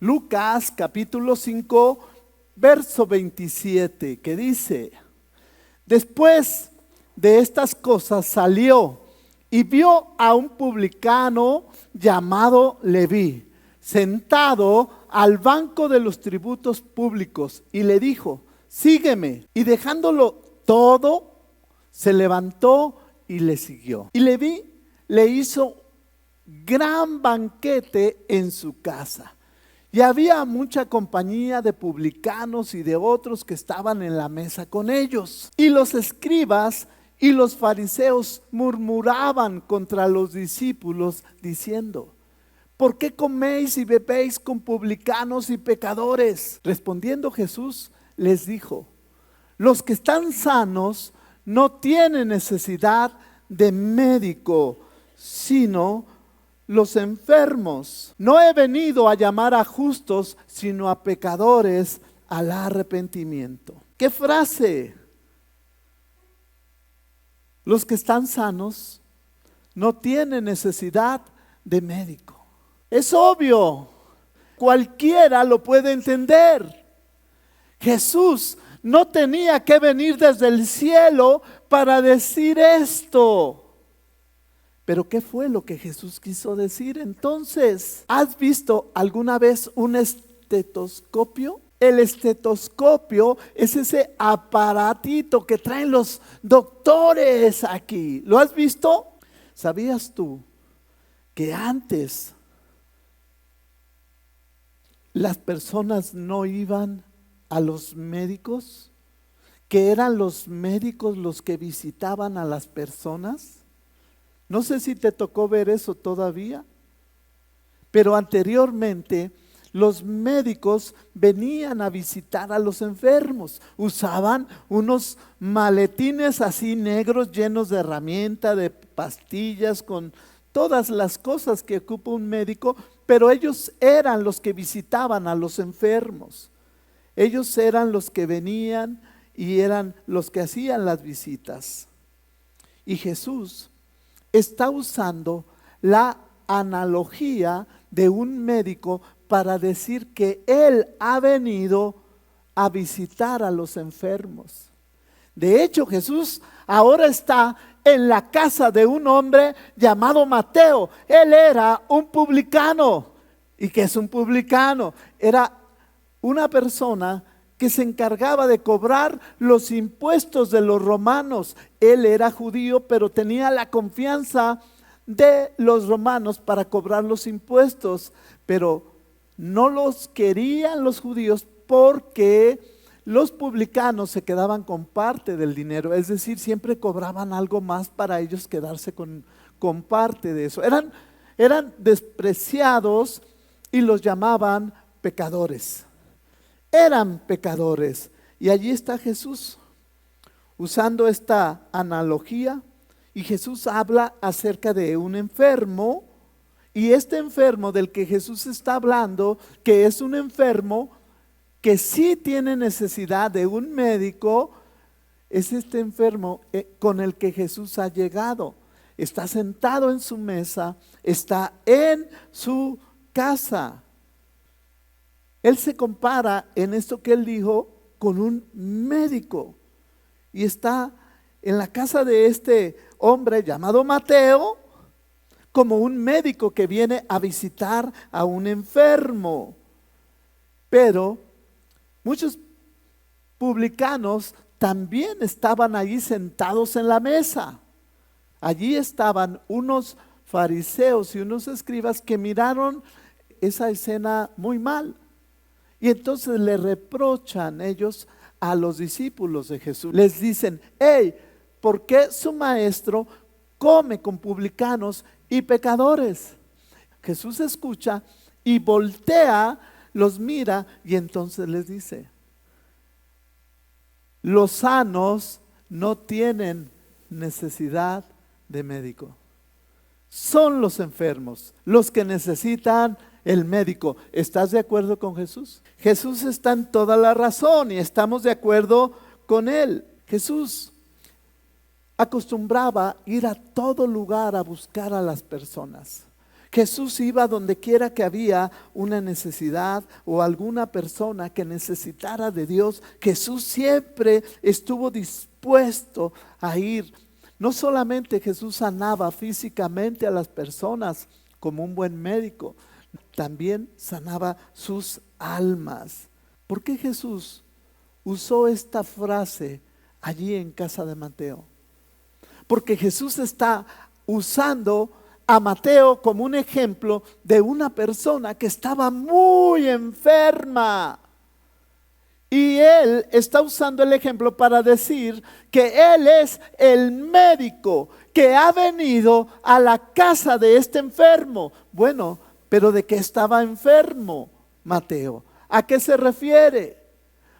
Lucas capítulo 5, verso 27, que dice: después de estas cosas salió y vio a un publicano llamado Leví, sentado al banco de los tributos públicos, y le dijo: sígueme. Y dejándolo todo, se levantó y le siguió. Y Leví le hizo gran banquete en su casa. Y había mucha compañía de publicanos y de otros que estaban en la mesa con ellos. Y los escribas y los fariseos murmuraban contra los discípulos, diciendo: ¿por qué coméis y bebéis con publicanos y pecadores? Respondiendo Jesús les dijo: los que están sanos no tienen necesidad de médico, sino los enfermos. No he venido a llamar a justos, sino a pecadores al arrepentimiento. ¿Qué frase? Los que están sanos no tienen necesidad de médico. Es obvio, cualquiera lo puede entender. Jesús no tenía que venir desde el cielo para decir esto. Pero ¿qué fue lo que Jesús quiso decir entonces? ¿Has visto alguna vez un estetoscopio? El estetoscopio es ese aparatito que traen los doctores aquí. ¿Lo has visto? ¿Sabías tú que antes las personas no iban a los médicos? ¿Que eran los médicos los que visitaban a las personas? No sé si te tocó ver eso todavía, pero anteriormente los médicos venían a visitar a los enfermos. Usaban unos maletines así negros llenos de herramientas, de pastillas, con todas las cosas que ocupa un médico, pero ellos eran los que visitaban a los enfermos. Ellos eran los que venían y eran los que hacían las visitas. Y Jesús está usando la analogía de un médico para decir que Él ha venido a visitar a los enfermos. De hecho, Jesús ahora está en la casa de un hombre llamado Mateo. Él era un publicano. ¿Y qué es un publicano? Era una persona que se encargaba de cobrar los impuestos de los romanos. Él era judío, pero tenía la confianza de los romanos para cobrar los impuestos, pero no los querían los judíos porque los publicanos se quedaban con parte del dinero, es decir, siempre cobraban algo más para ellos quedarse con parte de eso. Eran despreciados y los llamaban pecadores. Eran pecadores. Y allí está Jesús usando esta analogía, y Jesús habla acerca de un enfermo, y este enfermo del que Jesús está hablando, que es un enfermo que sí tiene necesidad de un médico, es este enfermo con el que Jesús ha llegado. Está sentado en su mesa, está en su casa. Él se compara en esto que él dijo con un médico, y está en la casa de este hombre llamado Mateo como un médico que viene a visitar a un enfermo. Pero muchos publicanos también estaban allí sentados en la mesa. Allí estaban unos fariseos y unos escribas que miraron esa escena muy mal. Y entonces le reprochan ellos a los discípulos de Jesús. Les dicen: hey, ¿por qué su maestro come con publicanos y pecadores? Jesús escucha y voltea, los mira, y entonces les dice: los sanos no tienen necesidad de médico, son los enfermos los que necesitan el médico. ¿Estás de acuerdo con Jesús? Jesús está en toda la razón y estamos de acuerdo con él. Jesús acostumbraba ir a todo lugar a buscar a las personas. Jesús iba donde quiera que había una necesidad o alguna persona que necesitara de Dios. Jesús siempre estuvo dispuesto a ir. No solamente Jesús sanaba físicamente a las personas como un buen médico, también sanaba sus almas. ¿Por qué Jesús usó esta frase allí en casa de Mateo? Porque Jesús está usando a Mateo como un ejemplo de una persona que estaba muy enferma. Y él está usando el ejemplo para decir que él es el médico que ha venido a la casa de este enfermo. Bueno, pero ¿de qué estaba enfermo Mateo? ¿A qué se refiere?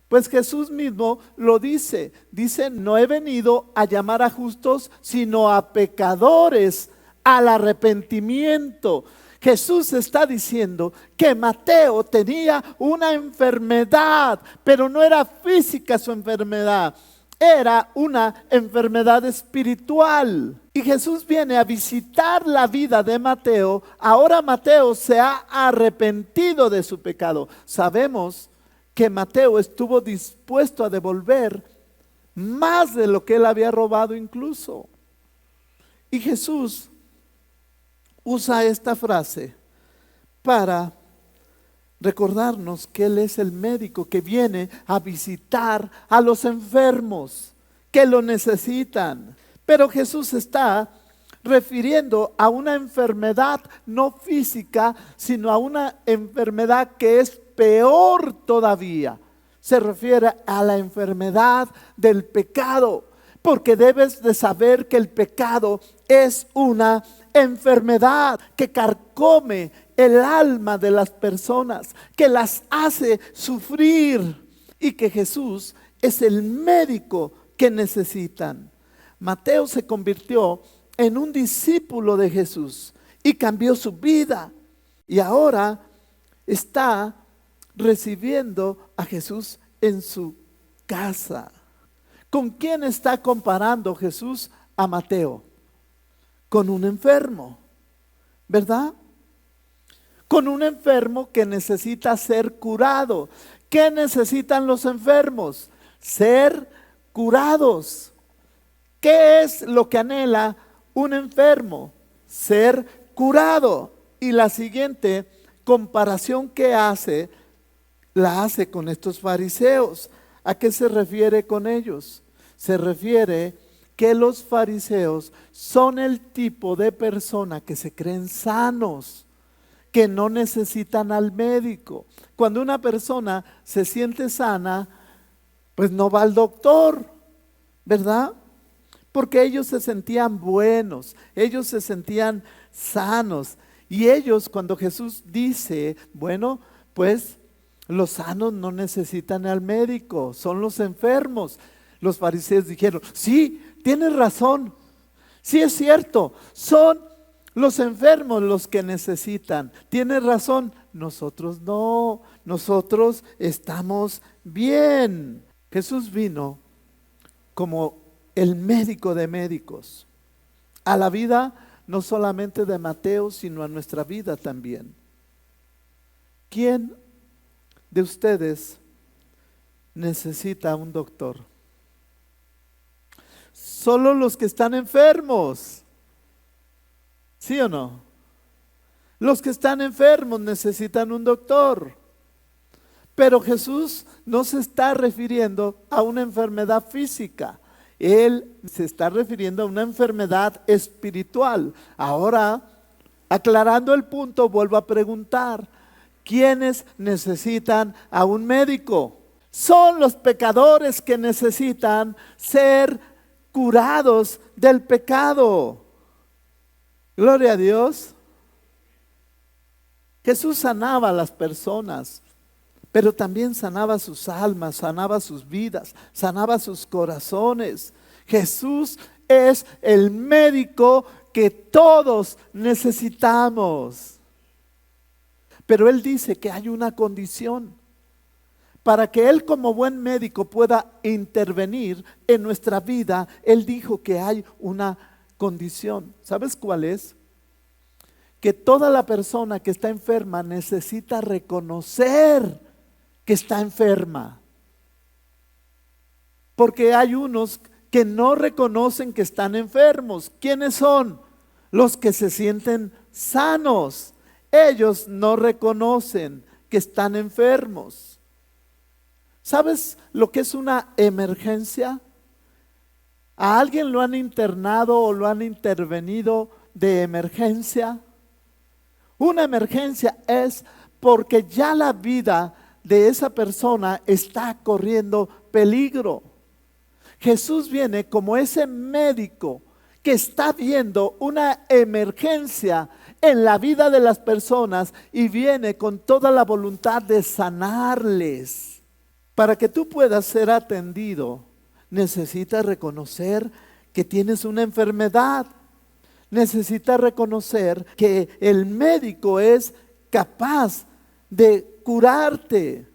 Pues Jesús mismo lo dice. Dice, no he venido a llamar a justos, sino a pecadores al arrepentimiento. Jesús está diciendo que Mateo tenía una enfermedad, pero no era física su enfermedad, era una enfermedad espiritual. Y Jesús viene a visitar la vida de Mateo. Ahora Mateo se ha arrepentido de su pecado. Sabemos que Mateo estuvo dispuesto a devolver más de lo que él había robado incluso. Y Jesús usa esta frase para recordarnos que Él es el médico que viene a visitar a los enfermos que lo necesitan. Pero Jesús está refiriendo a una enfermedad no física, sino a una enfermedad que es peor todavía. Se refiere a la enfermedad del pecado, porque debes de saber que el pecado es una enfermedad que carcome el alma de las personas, que las hace sufrir, y que Jesús es el médico que necesitan. Mateo se convirtió en un discípulo de Jesús y cambió su vida, y ahora está recibiendo a Jesús en su casa. ¿Con quién está comparando Jesús a Mateo? Con un enfermo, ¿verdad? Con un enfermo que necesita ser curado. ¿Qué necesitan los enfermos? Ser curados. ¿Qué es lo que anhela un enfermo? Ser curado. Y la siguiente comparación que hace, la hace con estos fariseos. ¿A qué se refiere con ellos? Se refiere que los fariseos son el tipo de persona que se creen sanos, que no necesitan al médico. Cuando una persona se siente sana, pues no va al doctor, ¿verdad? Porque ellos se sentían buenos, ellos se sentían sanos. Y ellos, cuando Jesús dice, bueno, pues los sanos no necesitan al médico, son los enfermos. Los fariseos dijeron, sí, tienes razón, sí es cierto, son los enfermos los que necesitan. Tienes razón, nosotros no, nosotros estamos bien. Jesús vino como el médico de médicos a la vida no solamente de Mateo, sino a nuestra vida también. ¿Quién de ustedes necesita un doctor? Solo los que están enfermos, ¿sí o no? Los que están enfermos necesitan un doctor. Pero Jesús no se está refiriendo a una enfermedad física. Él se está refiriendo a una enfermedad espiritual. Ahora, aclarando el punto, vuelvo a preguntar, ¿quiénes necesitan a un médico? Son los pecadores que necesitan ser curados del pecado. Gloria a Dios. Jesús sanaba a las personas, pero también sanaba sus almas, sanaba sus vidas, sanaba sus corazones. Jesús es el médico que todos necesitamos. Pero Él dice que hay una condición. Para que Él como buen médico pueda intervenir en nuestra vida, Él dijo que hay una condición. ¿Sabes cuál es? que toda la persona que está enferma necesita reconocer que está enferma. Porque hay unos que no reconocen que están enfermos. ¿Quiénes son? Los que se sienten sanos. Ellos no reconocen que están enfermos. ¿Sabes lo que es una emergencia? ¿A alguien lo han internado o lo han intervenido de emergencia? Una emergencia es porque ya la vida de esa persona está corriendo peligro. Jesús viene como ese médico que está viendo una emergencia en la vida de las personas y viene con toda la voluntad de sanarles. Para que tú puedas ser atendido, necesitas reconocer que tienes una enfermedad. Necesitas reconocer que el médico es capaz de curarte.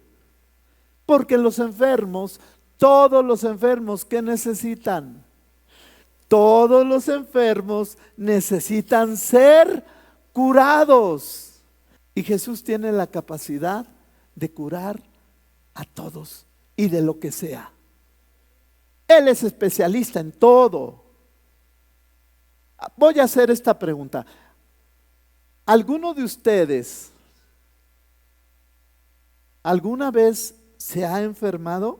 Porque los enfermos, todos los enfermos, ¿qué necesitan? Todos los enfermos necesitan ser curados. Y Jesús tiene la capacidad de curar a todos y de lo que sea. Él es especialista en todo. Voy a hacer esta pregunta. ¿Alguno de ustedes alguna vez se ha enfermado?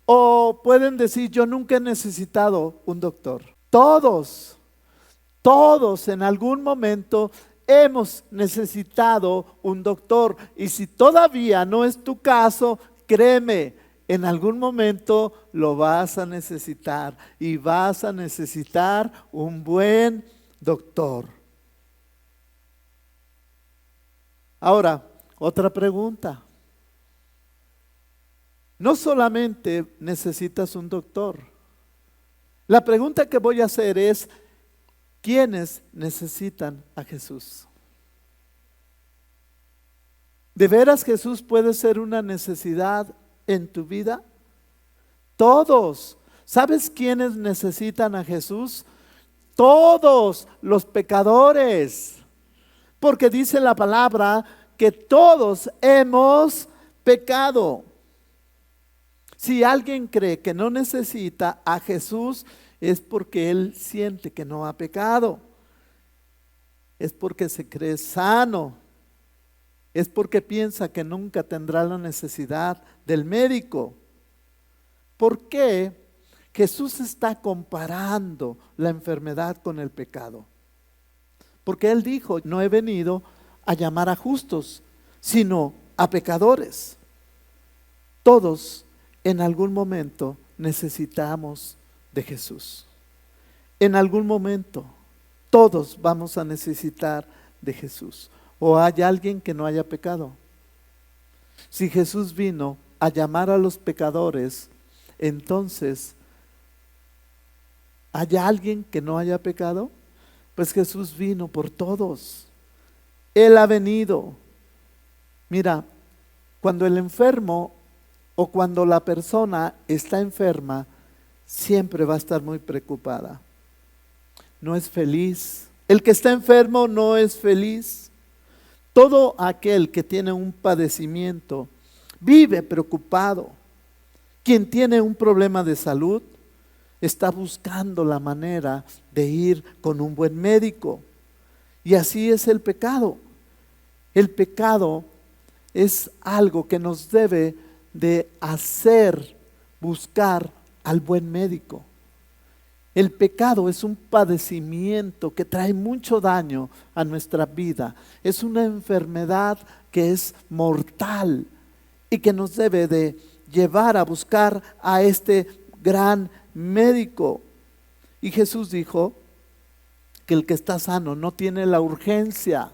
O pueden decir, yo nunca he necesitado un doctor. Todos en algún momento hemos necesitado un doctor. Y si todavía no es tu caso, créeme, en algún momento lo vas a necesitar y vas a necesitar un buen doctor. Ahora, otra pregunta. No solamente necesitas un doctor. La pregunta que voy a hacer es, ¿quiénes necesitan a Jesús? ¿De veras Jesús puede ser una necesidad en tu vida? Todos. ¿Sabes quiénes necesitan a Jesús? Todos los pecadores. Porque dice la palabra que todos hemos pecado. Si alguien cree que no necesita a Jesús, es porque él siente que no ha pecado. Es porque se cree sano. Es porque piensa que nunca tendrá la necesidad del médico. ¿Por qué Jesús está comparando la enfermedad con el pecado? Porque Él dijo, no he venido a llamar a justos, sino a pecadores. Todos en algún momento necesitamos de Jesús. En algún momento todos vamos a necesitar de Jesús. ¿O hay alguien que no haya pecado? Si Jesús vino a llamar a los pecadores, entonces, ¿hay alguien que no haya pecado? Pues Jesús vino por todos. Él ha venido. Mira, cuando el enfermo o cuando la persona está enferma, siempre va a estar muy preocupada. No es feliz. El que está enfermo no es feliz. Todo aquel que tiene un padecimiento vive preocupado. Quien tiene un problema de salud está buscando la manera de ir con un buen médico. Y así es el pecado. El pecado es algo que nos debe de hacer buscar al buen médico. El pecado es un padecimiento que trae mucho daño a nuestra vida. Es una enfermedad que es mortal y que nos debe de llevar a buscar a este gran médico. Y Jesús dijo que el que está sano no tiene la urgencia.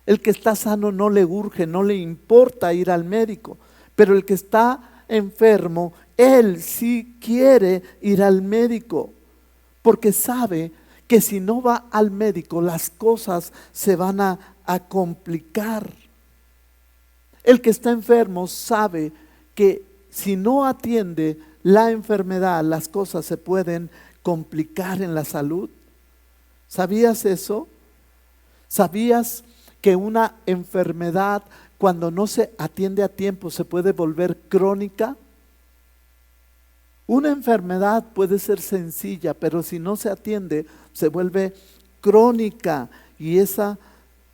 El que está sano no le urge, no le importa ir al médico. Pero el que está enfermo, él sí quiere ir al médico. Porque sabe que si no va al médico, las cosas se van a complicar. El que está enfermo sabe que si no atiende la enfermedad, las cosas se pueden complicar en la salud. ¿Sabías eso? ¿Sabías que una enfermedad, cuando no se atiende a tiempo, se puede volver crónica? Una enfermedad puede ser sencilla, pero si no se atiende, se vuelve crónica y esa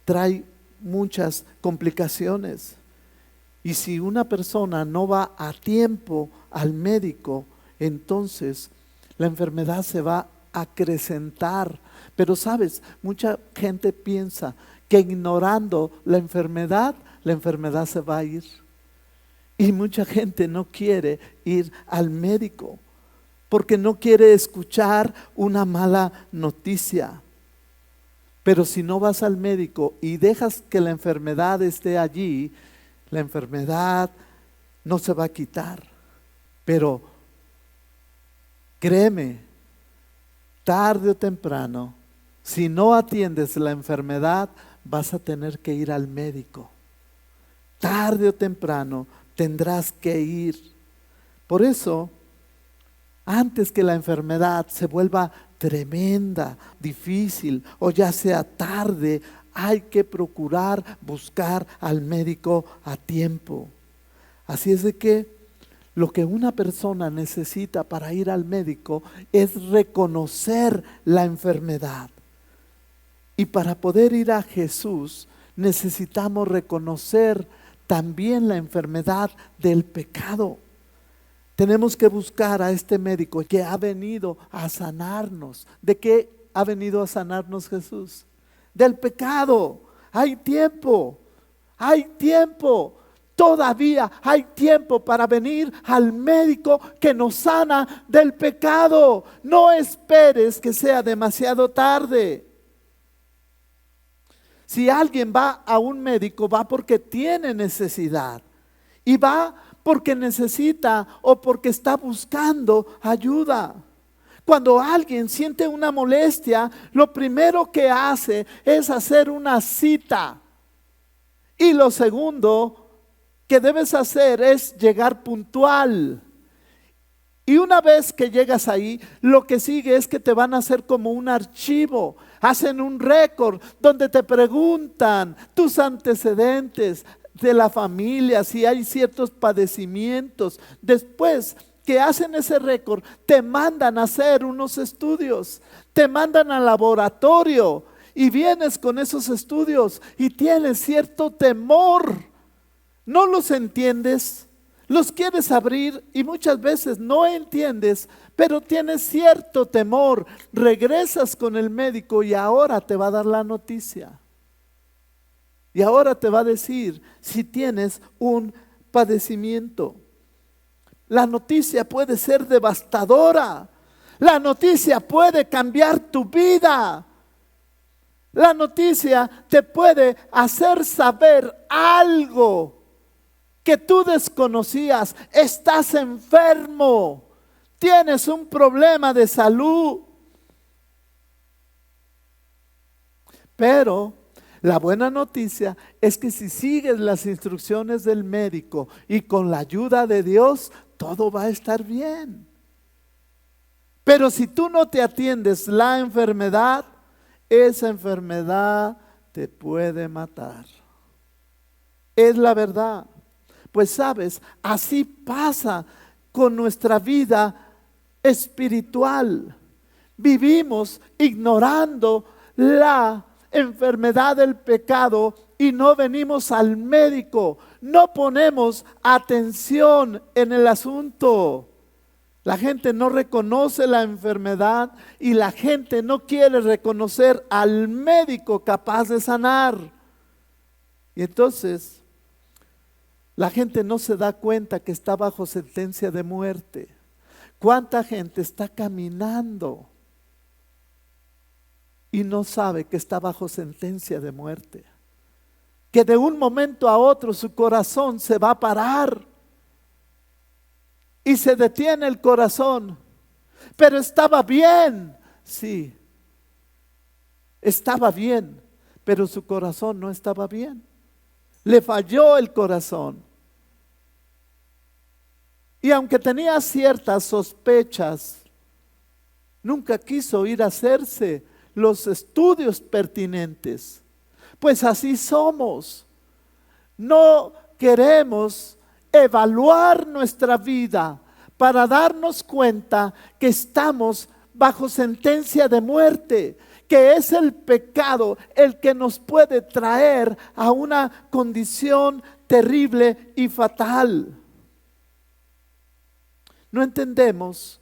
trae muchas complicaciones. Y si una persona no va a tiempo al médico, entonces la enfermedad se va a acrecentar. Pero sabes, mucha gente piensa que ignorando la enfermedad se va a ir. Y mucha gente no quiere ir al médico porque no quiere escuchar una mala noticia. Pero si no vas al médico y dejas que la enfermedad esté allí, la enfermedad no se va a quitar. Pero créeme, tarde o temprano, si no atiendes la enfermedad, vas a tener que ir al médico. Tarde o temprano tendrás que ir. Por eso, antes que la enfermedad se vuelva tremenda, difícil o ya sea tarde, hay que procurar buscar al médico a tiempo. Así es de que lo que una persona necesita para ir al médico es reconocer la enfermedad. Y para poder ir a Jesús necesitamos reconocer también la enfermedad del pecado. Tenemos que buscar a este médico que ha venido a sanarnos. ¿De qué ha venido a sanarnos Jesús? Del pecado. Hay tiempo, todavía hay tiempo para venir al médico que nos sana del pecado. No esperes que sea demasiado tarde. Si alguien va a un médico, va porque tiene necesidad y va porque necesita o porque está buscando ayuda. Cuando alguien siente una molestia, lo primero que hace es hacer una cita. Y lo segundo que debes hacer es llegar puntual. Y una vez que llegas ahí, lo que sigue es que te van a hacer como un archivo. Hacen un récord donde te preguntan tus antecedentes de la familia, si hay ciertos padecimientos. Después que hacen ese récord, te mandan a hacer unos estudios, te mandan al laboratorio y vienes con esos estudios y tienes cierto temor. No los entiendes, los quieres abrir y muchas veces no entiendes, pero tienes cierto temor. Regresas con el médico y ahora te va a dar la noticia. Y ahora te va a decir si tienes un padecimiento. La noticia puede ser devastadora. La noticia puede cambiar tu vida. La noticia te puede hacer saber algo que tú desconocías. Estás enfermo. Tienes un problema de salud. Pero la buena noticia es que si sigues las instrucciones del médico y con la ayuda de Dios, todo va a estar bien. Pero si tú no te atiendes la enfermedad, esa enfermedad te puede matar. Es la verdad. Pues sabes, así pasa con nuestra vida espiritual. Vivimos ignorando la enfermedad del pecado y no venimos al médico, no ponemos atención en el asunto. La gente no reconoce la enfermedad y la gente no quiere reconocer al médico capaz de sanar. Y entonces la gente no se da cuenta que está bajo sentencia de muerte. ¿Cuánta gente está caminando y no sabe que está bajo sentencia de muerte? Que de un momento a otro su corazón se va a parar y se detiene el corazón. Pero estaba bien, sí, estaba bien, pero su corazón no estaba bien. Le falló el corazón. Y aunque tenía ciertas sospechas, nunca quiso ir a hacerse los estudios pertinentes. Pues así somos. No queremos evaluar nuestra vida para darnos cuenta que estamos bajo sentencia de muerte, que es el pecado el que nos puede traer a una condición terrible y fatal. No entendemos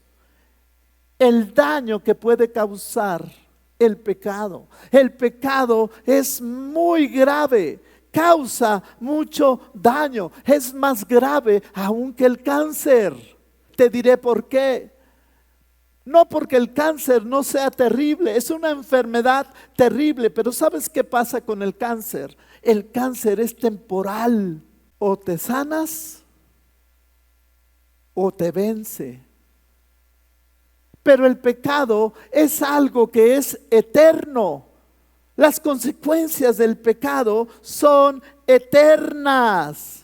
el daño que puede causar el pecado. El pecado es muy grave, causa mucho daño, es más grave aún que el cáncer. Te diré por qué. No porque el cáncer no sea terrible, es una enfermedad terrible, pero ¿sabes qué pasa con el cáncer? El cáncer es temporal, o te sanas o te vence. Pero el pecado es algo que es eterno. Las consecuencias del pecado son eternas.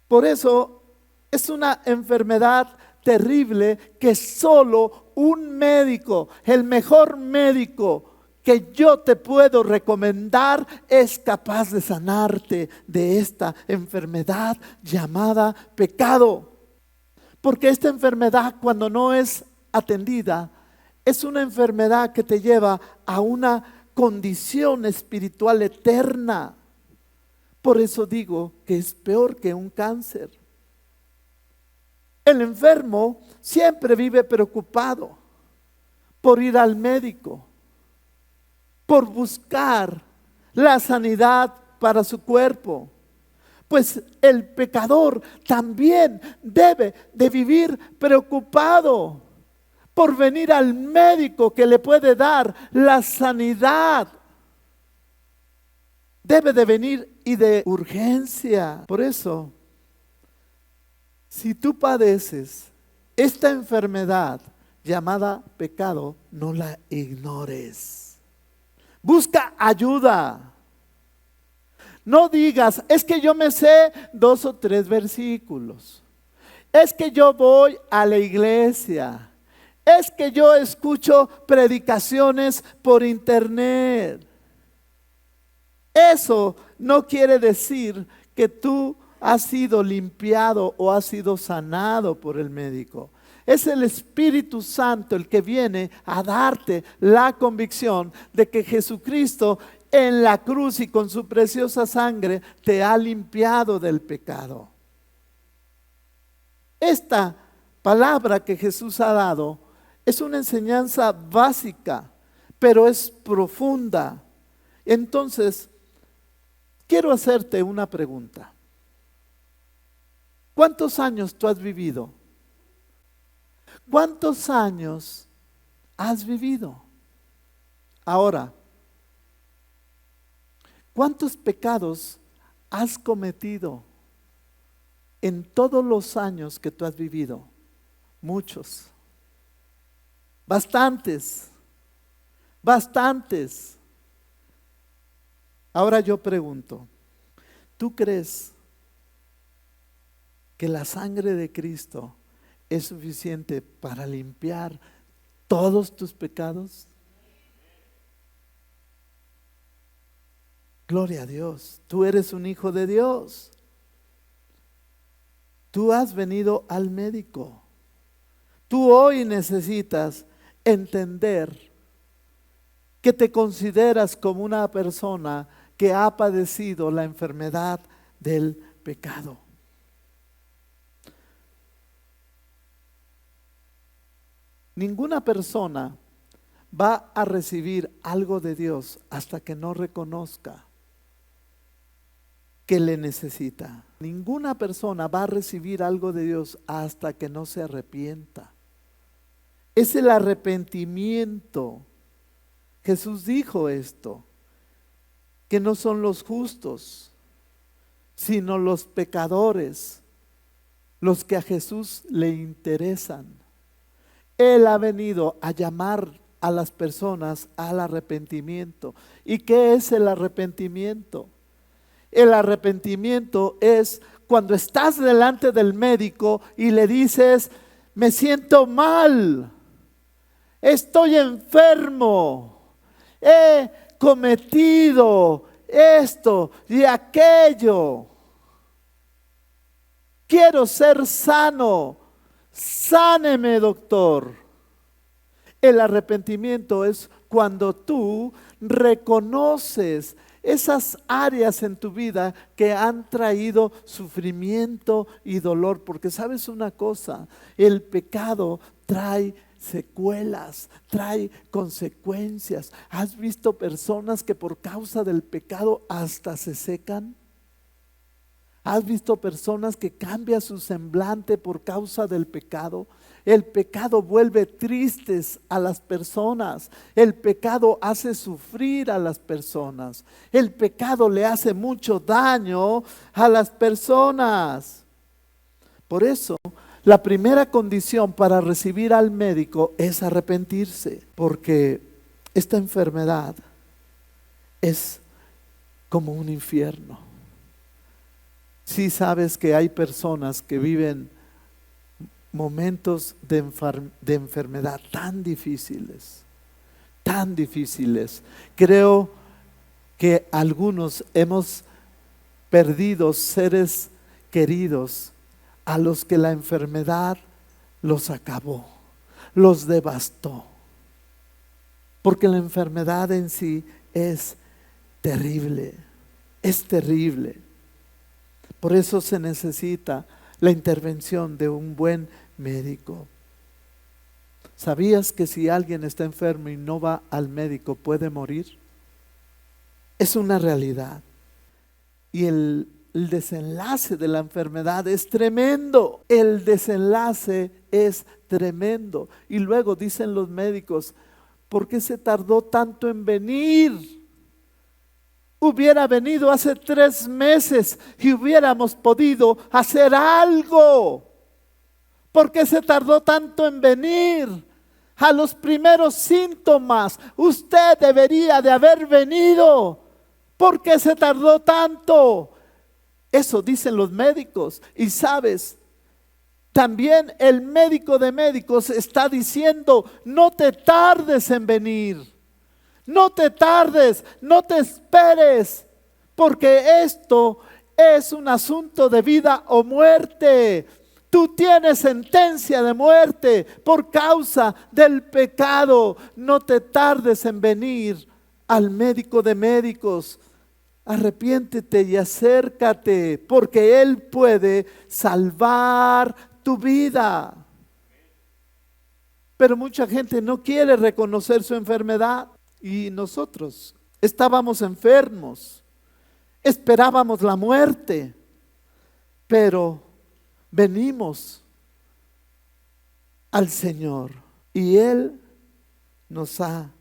Por eso es una enfermedad terrible que solo un médico, el mejor médico que yo te puedo recomendar, es capaz de sanarte de esta enfermedad llamada pecado. Porque esta enfermedad, cuando no es atendida, es una enfermedad que te lleva a una condición espiritual eterna. Por eso digo que es peor que un cáncer. El enfermo siempre vive preocupado por ir al médico, por buscar la sanidad para su cuerpo. Pues el pecador también debe de vivir preocupado por venir al médico que le puede dar la sanidad. Debe de venir y de urgencia. Por eso, si tú padeces esta enfermedad llamada pecado, no la ignores. Busca ayuda. No digas, es que yo me sé 2 o 3 versículos. Es que yo voy a la iglesia. Es que yo escucho predicaciones por internet. Eso no quiere decir que tú has sido limpiado o has sido sanado por el médico. Es el Espíritu Santo el que viene a darte la convicción de que Jesucristo en la cruz y con su preciosa sangre te ha limpiado del pecado. Esta palabra que Jesús ha dado es una enseñanza básica, pero es profunda. Entonces, quiero hacerte una pregunta. ¿Cuántos años tú has vivido? ¿Cuántos años has vivido? Ahora, ¿cuántos pecados has cometido en todos los años que tú has vivido? Muchos. Bastantes. Bastantes. Ahora yo pregunto, ¿tú crees que la sangre de Cristo es suficiente para limpiar todos tus pecados? Gloria a Dios, tú eres un hijo de Dios. Tú has venido al médico. Tú hoy necesitas entender que te consideras como una persona que ha padecido la enfermedad del pecado. Ninguna persona va a recibir algo de Dios hasta que no reconozca que le necesita. Ninguna persona va a recibir algo de Dios hasta que no se arrepienta. Es el arrepentimiento. Jesús dijo esto, que no son los justos, sino los pecadores, los que a Jesús le interesan. Él ha venido a llamar a las personas al arrepentimiento. ¿Y qué es el arrepentimiento? El arrepentimiento es cuando estás delante del médico y le dices, me siento mal, Estoy enfermo. He cometido esto y aquello. Quiero ser sano. Sáneme, doctor. El arrepentimiento es cuando tú reconoces esas áreas en tu vida que han traído sufrimiento y dolor. Porque sabes una cosa, el pecado trae secuelas, trae consecuencias. ¿Has visto personas que por causa del pecado hasta se secan? ¿Has visto personas que cambian su semblante por causa del pecado? El pecado vuelve tristes a las personas. El pecado hace sufrir a las personas. El pecado le hace mucho daño a las personas. Por eso, la primera condición para recibir al médico es arrepentirse, porque esta enfermedad es como un infierno. Si sabes que hay personas que viven momentos de enfermedad tan difíciles, tan difíciles. Creo que algunos hemos perdido seres queridos a los que la enfermedad los acabó, los devastó. Porque la enfermedad en sí es terrible, es terrible. Por eso se necesita la intervención de un buen médico. ¿Sabías que si alguien está enfermo y no va al médico puede morir? Es una realidad. Y el desenlace de la enfermedad es tremendo. El desenlace es tremendo. Y luego dicen los médicos, ¿por qué se tardó tanto en venir? Hubiera venido hace 3 meses y hubiéramos podido hacer algo. ¿Por qué se tardó tanto en venir? A los primeros síntomas usted debería de haber venido. ¿Por qué se tardó tanto? Eso dicen los médicos. Y sabes, también el médico de médicos está diciendo, no te tardes en venir. No te tardes, no te esperes, porque esto es un asunto de vida o muerte. Tú tienes sentencia de muerte por causa del pecado. No te tardes en venir al médico de médicos. Arrepiéntete y acércate, porque Él puede salvar tu vida. Pero mucha gente no quiere reconocer su enfermedad. Y nosotros estábamos enfermos, esperábamos la muerte, pero venimos al Señor y Él nos ha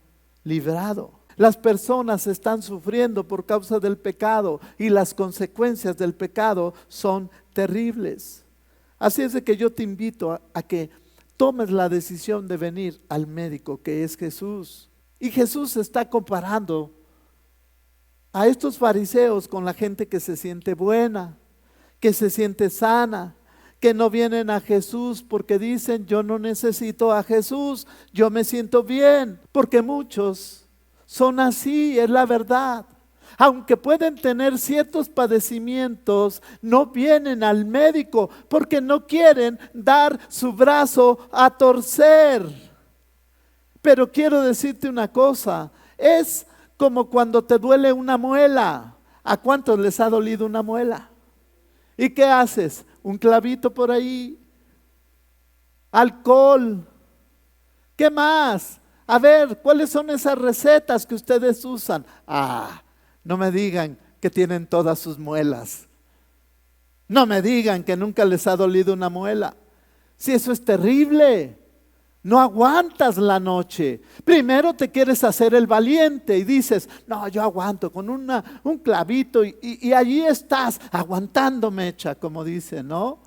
librado. Las personas están sufriendo por causa del pecado y las consecuencias del pecado son terribles. Así es de que yo te invito a que tomes la decisión de venir al médico que es Jesús. Y Jesús está comparando a estos fariseos con la gente que se siente buena, que se siente sana, que no vienen a Jesús porque dicen, yo no necesito a Jesús, yo me siento bien. Porque muchos son así, es la verdad. Aunque pueden tener ciertos padecimientos, no vienen al médico porque no quieren dar su brazo a torcer. Pero quiero decirte una cosa, es como cuando te duele una muela. ¿A cuántos les ha dolido una muela? ¿Y qué haces? Un clavito por ahí, alcohol. ¿Qué más? A ver, ¿cuáles son esas recetas que ustedes usan? No me digan que tienen todas sus muelas. No me digan que nunca les ha dolido una muela. Si eso es terrible. No aguantas la noche. Primero te quieres hacer el valiente y dices, no, yo aguanto con un clavito y allí estás aguantando mecha, como dice, ¿no?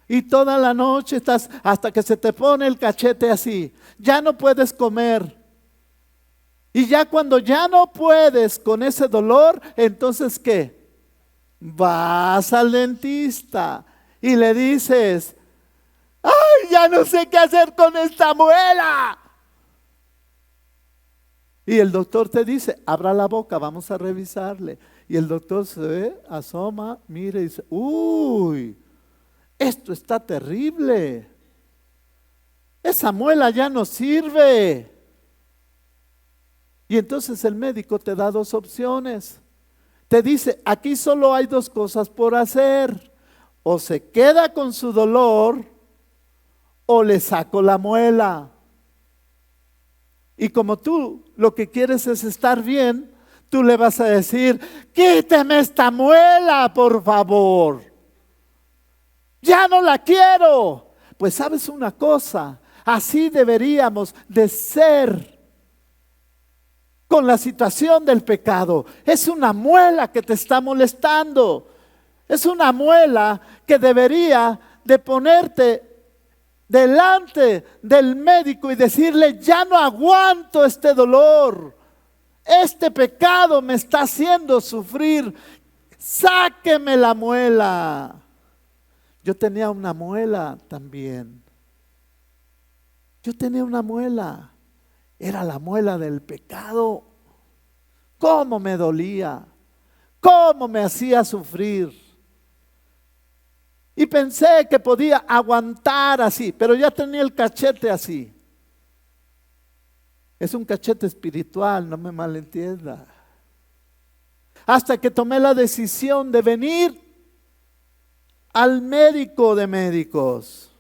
Y toda la noche estás hasta que se te pone el cachete así. Ya no puedes comer. Y ya cuando ya no puedes con ese dolor, entonces ¿qué? Vas al dentista y le dices, ¡ay, ya no sé qué hacer con esta muela! Y el doctor te dice, abra la boca, vamos a revisarle. Y el doctor se ve, asoma, mira y dice, uy, esto está terrible. Esa muela ya no sirve. Y entonces el médico te da dos opciones. Te dice, aquí solo hay dos cosas por hacer. O se queda con su dolor o le saco la muela. Y como tú lo que quieres es estar bien, tú le vas a decir, quíteme esta muela, por favor. Ya no la quiero. Pues sabes una cosa, así deberíamos de ser con la situación del pecado. Es una muela que te está molestando. Es una muela que debería de ponerte delante del médico y decirle, ya no aguanto este dolor. Este pecado me está haciendo sufrir. Sáqueme la muela. Yo tenía una muela también. Yo tenía una muela. Era la muela del pecado. ¿Cómo me dolía? ¿Cómo me hacía sufrir? Y pensé que podía aguantar así, pero ya tenía el cachete así. Es un cachete espiritual, no me malentienda. Hasta que tomé la decisión de venir al médico de médicos.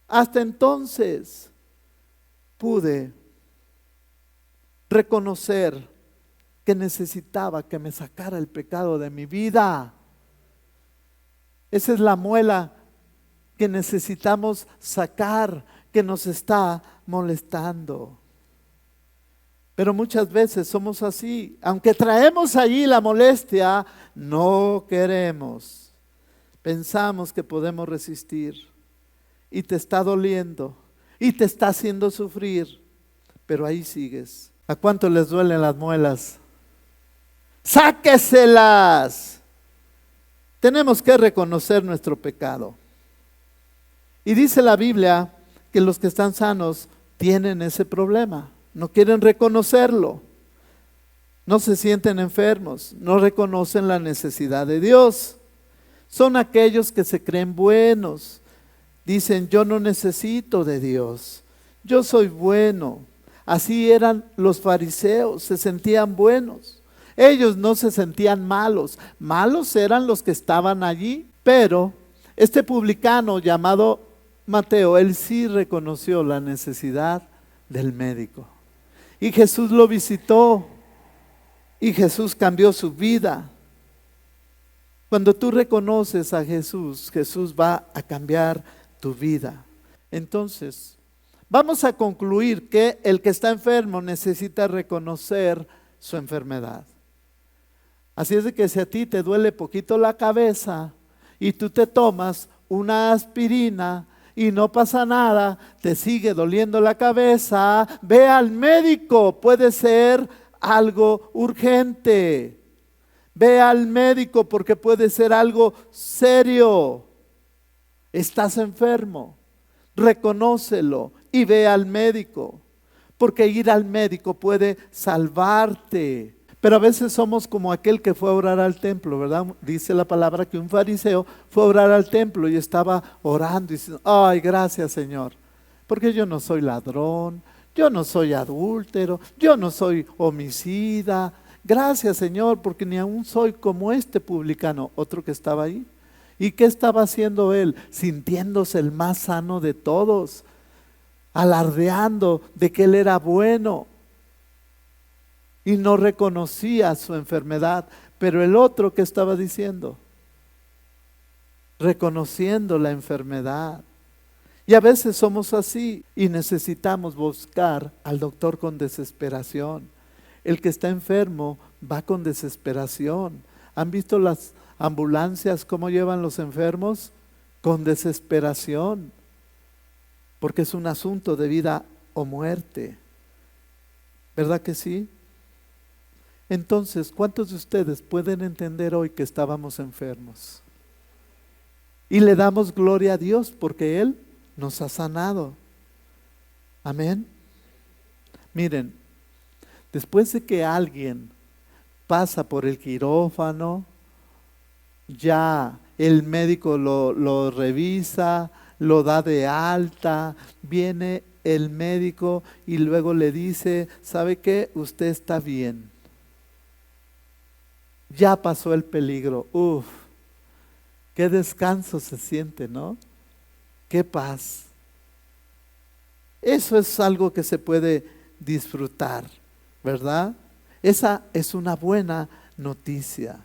Hasta entonces pude reconocer que necesitaba que me sacara el pecado de mi vida. Esa es la muela que necesitamos sacar, que nos está molestando. Pero muchas veces somos así. Aunque traemos allí la molestia, no queremos. Pensamos que podemos resistir. Y te está doliendo. Y te está haciendo sufrir. Pero ahí sigues. ¿A cuánto les duelen las muelas? ¡Sáqueselas! Tenemos que reconocer nuestro pecado. Y dice la Biblia que los que están sanos tienen ese problema. No quieren reconocerlo. No se sienten enfermos. No reconocen la necesidad de Dios. Son aquellos que se creen buenos. Dicen, yo no necesito de Dios. Yo soy bueno. Así eran los fariseos. Se sentían buenos. Ellos no se sentían malos. Malos eran los que estaban allí. Pero este publicano llamado Mateo, él sí reconoció la necesidad del médico. Y Jesús lo visitó. Y Jesús cambió su vida. Cuando tú reconoces a Jesús, Jesús va a cambiar tu vida. Entonces, vamos a concluir que el que está enfermo necesita reconocer su enfermedad. Así es de que si a ti te duele poquito la cabeza y tú te tomas una aspirina y no pasa nada, te sigue doliendo la cabeza, ve al médico, puede ser algo urgente. Ve al médico porque puede ser algo serio. Estás enfermo, reconócelo y ve al médico, porque ir al médico puede salvarte. Pero a veces somos como aquel que fue a orar al templo, ¿verdad? Dice la palabra que un fariseo fue a orar al templo y estaba orando y diciendo, ay, gracias Señor, porque yo no soy ladrón, yo no soy adúltero, yo no soy homicida. Gracias Señor, porque ni aún soy como este publicano, otro que estaba ahí. ¿Y qué estaba haciendo él? Sintiéndose el más sano de todos, alardeando de que él era bueno. Y no reconocía su enfermedad. Pero el otro, ¿qué estaba diciendo? Reconociendo la enfermedad. Y a veces somos así y necesitamos buscar al doctor con desesperación. El que está enfermo va con desesperación. ¿Han visto las ambulancias cómo llevan los enfermos? Con desesperación. Porque es un asunto de vida o muerte. ¿Verdad que sí? Entonces, ¿cuántos de ustedes pueden entender hoy que estábamos enfermos? Y le damos gloria a Dios porque Él nos ha sanado. Amén. Miren, Después de que alguien pasa por el quirófano, ya el médico lo revisa, lo da de alta, viene el médico y luego le dice, ¿sabe qué? Usted está bien. Ya pasó el peligro. Uf, qué descanso se siente, ¿no? Qué paz. Eso es algo que se puede disfrutar, ¿verdad? Esa es una buena noticia.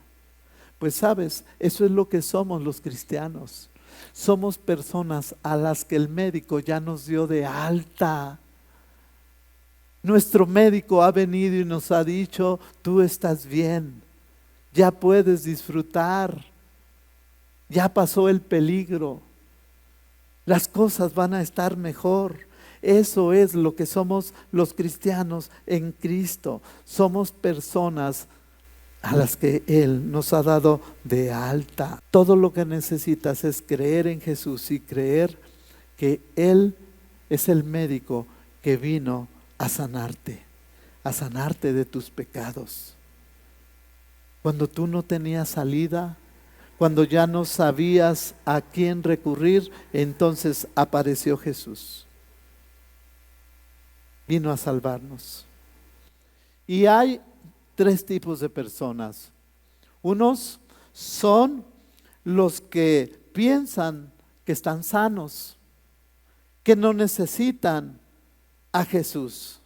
Pues sabes, eso es lo que somos los cristianos. Somos personas a las que el médico ya nos dio de alta. Nuestro médico ha venido y nos ha dicho, tú estás bien, ya puedes disfrutar, ya pasó el peligro, las cosas van a estar mejor. Eso es lo que somos los cristianos en Cristo. Somos personas a las que Él nos ha dado de alta. Todo lo que necesitas es creer en Jesús y creer que Él es el médico que vino a sanarte de tus pecados. Cuando tú no tenías salida, cuando ya no sabías a quién recurrir, entonces apareció Jesús. Vino a salvarnos. Y hay tres tipos de personas. Unos son los que piensan que están sanos, que no necesitan a Jesús.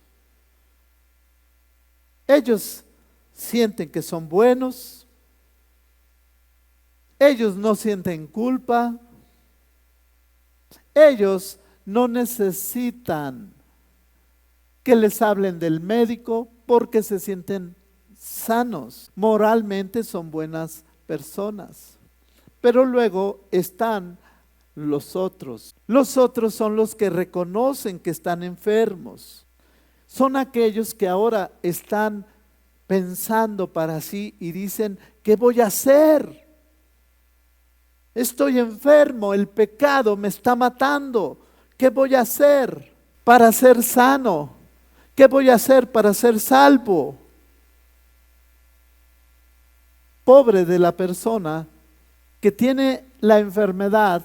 Ellos sienten que son buenos, ellos no sienten culpa, ellos no necesitan que les hablen del médico porque se sienten sanos. Moralmente son buenas personas. Pero luego están los otros. Los otros son los que reconocen que están enfermos. Son aquellos que ahora están pensando para sí y dicen, ¿qué voy a hacer? Estoy enfermo, el pecado me está matando. ¿Qué voy a hacer para ser sano? ¿Qué voy a hacer para ser salvo? Pobre de la persona que tiene la enfermedad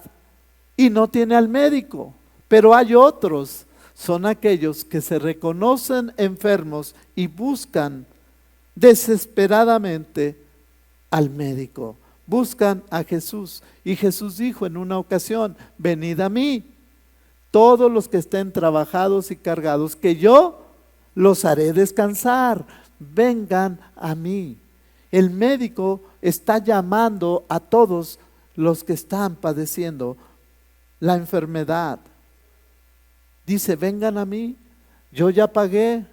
y no tiene al médico. Pero hay otros, son aquellos que se reconocen enfermos y buscan desesperadamente al médico. Buscan a Jesús. Y Jesús dijo en una ocasión, venid a mí, todos los que estén trabajados y cargados, que yo los haré descansar. Vengan a mí. El médico está llamando a todos los que están padeciendo la enfermedad. Dice, vengan a mí, yo ya pagué,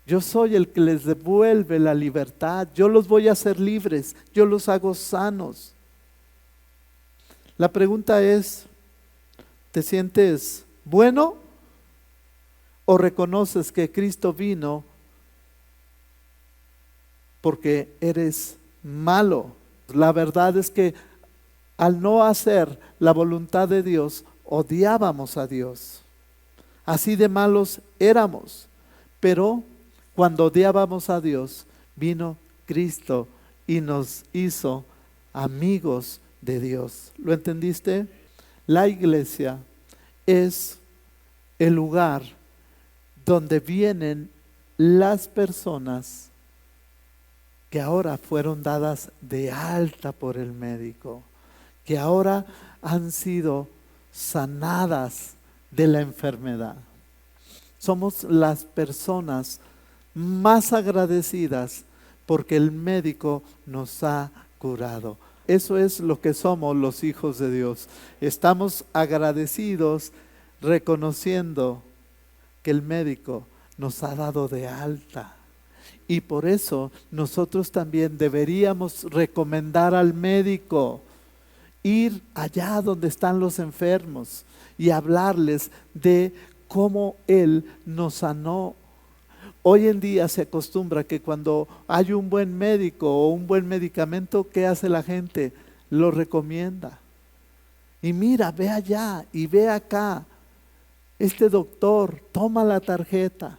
yo soy el que les devuelve la libertad, yo los voy a hacer libres, yo los hago sanos. La pregunta es, ¿te sientes bueno o reconoces que Cristo vino porque eres malo? La verdad es que al no hacer la voluntad de Dios, odiábamos a Dios. Así de malos éramos. Pero cuando odiábamos a Dios, vino Cristo y nos hizo amigos de Dios. ¿Lo entendiste? La iglesia es el lugar donde vienen las personas que ahora fueron dadas de alta por el médico, que ahora han sido sanadas de la enfermedad. Somos las personas más agradecidas porque el médico nos ha curado. Eso es lo que somos los hijos de Dios. Estamos agradecidos reconociendo que el médico nos ha dado de alta. Y por eso nosotros también deberíamos recomendar al médico ir allá donde están los enfermos y hablarles de cómo Él nos sanó. Hoy en día se acostumbra que cuando hay un buen médico o un buen medicamento, ¿qué hace la gente? Lo recomienda. Y mira, ve allá y ve acá. Este doctor toma la tarjeta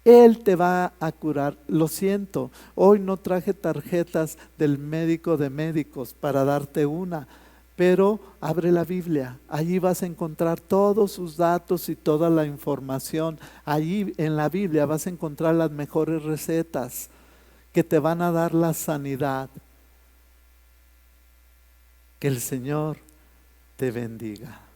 Él te va a curar. Lo siento, hoy no traje tarjetas del médico de médicos para darte una, pero abre la Biblia. Allí vas a encontrar todos sus datos y toda la información. Allí en la Biblia vas a encontrar las mejores recetas que te van a dar la sanidad. Que el Señor te bendiga.